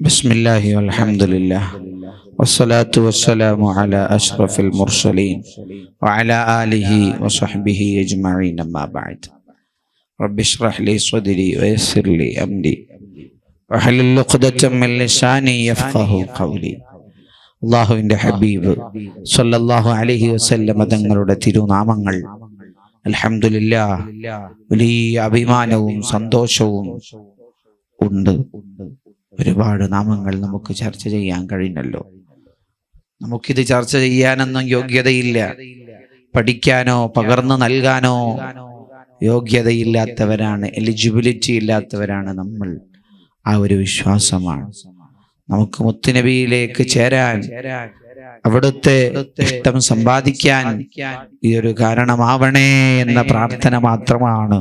بسم الله والحمد لله والصلاة والسلام على أشرف المرسلين وعلى آله وصحبه أجمعين أما بعد رب اشرح لي صدري ويسر لي أمري واحلل عقدة من لساني يفقهوا قولي അള്ളാഹുവിൻ്റെ ഹബീബ് സല്ലല്ലാഹു അലൈഹി വസല്ലം തങ്ങളുടെ തിരുനാമങ്ങൾ അൽഹംദുലില്ലാഹ് വലിയ അഭിമാനവും സന്തോഷവും ഉണ്ട്. ഒരുപാട് നാമങ്ങൾ നമുക്ക് ചർച്ച ചെയ്യാൻ കഴിഞ്ഞല്ലോ. നമുക്കിത് ചർച്ച ചെയ്യാനൊന്നും യോഗ്യതയില്ല. പഠിക്കാനോ പകർന്നു നൽകാനോ യോഗ്യതയില്ലാത്തവരാണ്, എലിജിബിലിറ്റി ഇല്ലാത്തവരാണ് നമ്മൾ. ആ ഒരു വിശ്വാസമാണ് നമുക്ക് മുത്തുനബിയിലേക്ക് ചേരാൻ, അവിടുത്തെ ഇഷ്ടം സമ്പാദിക്കാൻ ഈ ഒരു കാരണമാവണേ എന്ന പ്രാർത്ഥന മാത്രമാണ്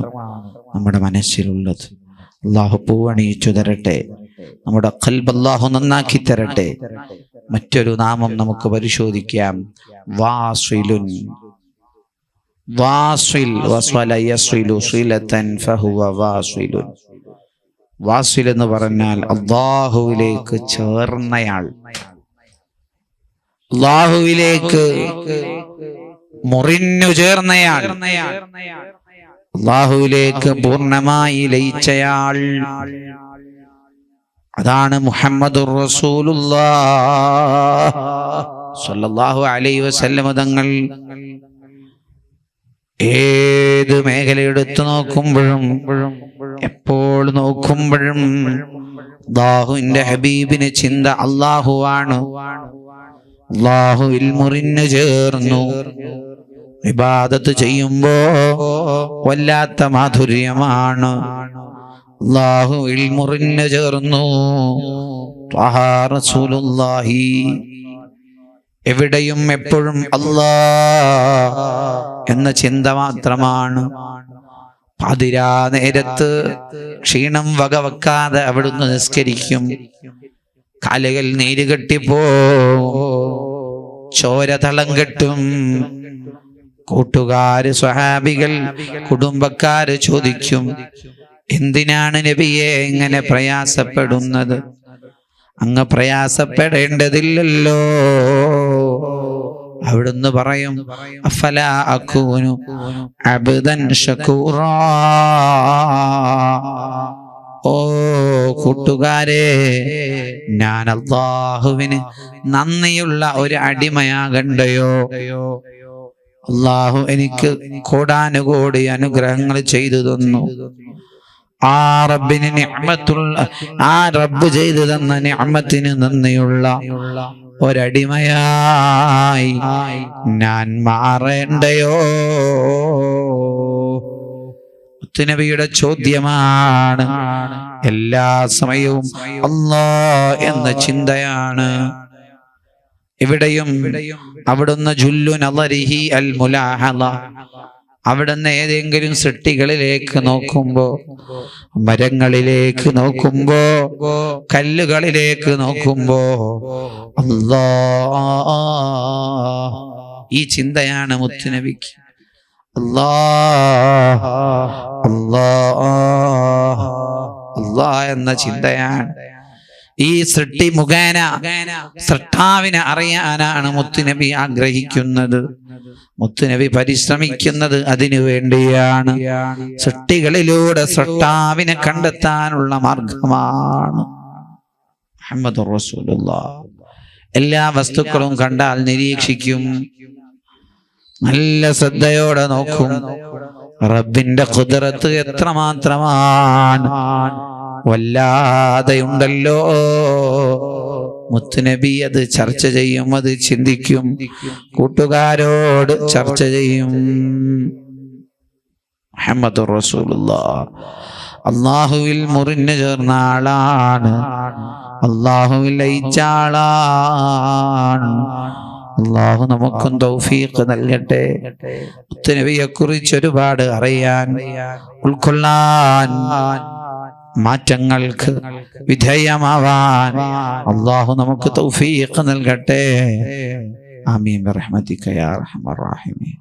നമ്മുടെ മനസ്സിലുള്ളത്. അള്ളാഹു പൂവണിയിച്ചു തരട്ടെ, നമ്മുടെ ഖൽബ് അല്ലാഹു നന്നാക്കി തരട്ടെ. മറ്റൊരു നാമം നമുക്ക് പരിശോധിക്കാം. വാസിലുൻ. വാസിൽ വസ്വല യസ്വിലു സിലതൻ ഫഹുവ വാസിലുൻ. വാസിൽ എന്ന് പറഞ്ഞാൽ അല്ലാഹുവിലേക്ക് ചേർന്നയാൾ, അല്ലാഹുവിലേക്ക് മുറിഞ്ഞു ചേർന്നയാൾ, അല്ലാഹുവിലേക്ക് പൂർണ്ണമായി ലയിച്ചയാൾ. അതാണ് മുഹമ്മദുർ റസൂലുള്ളാഹ് സ്വല്ലല്ലാഹു അലൈഹി വസല്ലം തങ്ങൾ. ഏത് മേഖല എടുത്തു നോക്കുമ്പോഴും, എപ്പോൾ നോക്കുമ്പോഴും അല്ലാഹുവിന്റെ ഹബീബിന് ചിന്ത അല്ലാഹുവാണ്. അല്ലാഹുവിൽ മുറിഞ്ഞു ചേർന്നു. ഇബാദത്ത് ചെയ്യുമ്പോ വല്ലാത്ത മാധുര്യമാണ്. അല്ലാഹുവിൽ മുറിഞ്ഞു ചേർന്നു. ത്വഹ റസൂലുള്ളാഹി. എവിടെയും എപ്പോഴും അല്ലാഹ് എന്ന ചിന്ത മാത്രമാണ്. പാതിരാ നേരത്ത് ക്ഷീണം വകവെക്കാതെ അവിടുന്ന് നിസ്കരിക്കും. കാലുകൾ നീരുകെട്ടിപ്പോ, ചോര തളം കെട്ടും. കൂട്ടുകാര്, സ്വഹാബികൾ, കുടുംബക്കാര് ചോദിക്കും, എന്തിനാണ് നബിയെ ഇങ്ങനെ പ്രയാസപ്പെടുന്നത്? അങ്ങ് പ്രയാസപ്പെടേണ്ടതില്ലല്ലോ. അവിടുന്ന് പറയും, അഫലാ അകൂനു അബ്ദൻ ശകൂറാ. ഓ കൂട്ടുകാരെ, ഞാൻ അല്ലാഹുവിന് നന്ദിയുള്ള ഒരു അടിമയാകണ്ടയോ? അല്ലാഹു എനിക്ക് കോടാനുകോടി അനുഗ്രഹങ്ങൾ ചെയ്തു തന്നു. ആ റബ്ബിന് നിഅമത്തുള്ള, ആ റബ്ബ് ചെയ്തു തന്ന നിഅമത്തിന് നന്ദിയുള്ള ഒരടിമയായി ഞാൻ മാറേണ്ടയോ? മുത്തുനബിയുടെ ചോദ്യമാണ്. എല്ലാ സമയവും അല്ലാഹ് എന്ന ചിന്തയാണ്. ഇവിടെയും അവിടുന്ന് ജുല്ലു നളരിഹി അൽ മുലാഹള. അവിടുന്ന് ഏതെങ്കിലും സൃഷ്ടികളിലേക്ക് നോക്കുമ്പോ, മരങ്ങളിലേക്ക് നോക്കുമ്പോ, കല്ലുകളിലേക്ക് നോക്കുമ്പോ അല്ലാഹ്, ഈ ചിന്തയാണ് മുത്തുനബിക്ക്. അല്ലാഹ് അല്ലാഹ് അല്ലാഹ് എന്ന ചിന്തയാണ്. ഈ സൃഷ്ടി മുഖേന സൃഷ്ടാവിനെ അറിയാനാണ് മുത്തുനബി ആഗ്രഹിക്കുന്നത്. മുത്തുനബി പരിശ്രമിക്കുന്നത് അതിനു വേണ്ടിയാണ്. സൃഷ്ടികളിലൂടെ സൃഷ്ടാവിനെ കണ്ടെത്താനുള്ള മാർഗമാണ് മുഹമ്മദുർ റസൂലുള്ളാഹ്. എല്ലാ വസ്തുക്കളും കണ്ടാൽ നിരീക്ഷിക്കും, നല്ല ശ്രദ്ധയോടെ നോക്കും. റബ്ബിന്റെ ഖുദ്റത്ത് എത്രമാത്രമാണ്, വല്ലാതെയുണ്ടല്ലോ. മുത്തുനബി അത് ചർച്ച ചെയ്യും, അത് ചിന്തിക്കും, കൂട്ടുകാരോട് ചർച്ച ചെയ്യും. മുഹമ്മദുർ റസൂലുള്ളാഹ് അല്ലാഹുവിൽ മുറിഞ്ഞു ചേർന്ന ആളാണ്, അല്ലാഹുവിൽ ലയിച്ച ആളാണ്. അല്ലാഹു നമുക്കും തൗഫീഖ് നൽകട്ടെ. മുത്തുനബിയെ കുറിച്ച് ഒരുപാട് അറിയാൻ, ഉൾക്കൊള്ളാൻ, മാറ്റങ്ങൾക്ക് വിധേയമാവാൻ അല്ലാഹു നമുക്ക് തൗഫീഖ് നൽകട്ടെ. ആമീൻ ബിറഹ്മതിക യാ അർഹമർ റഹീമീൻ.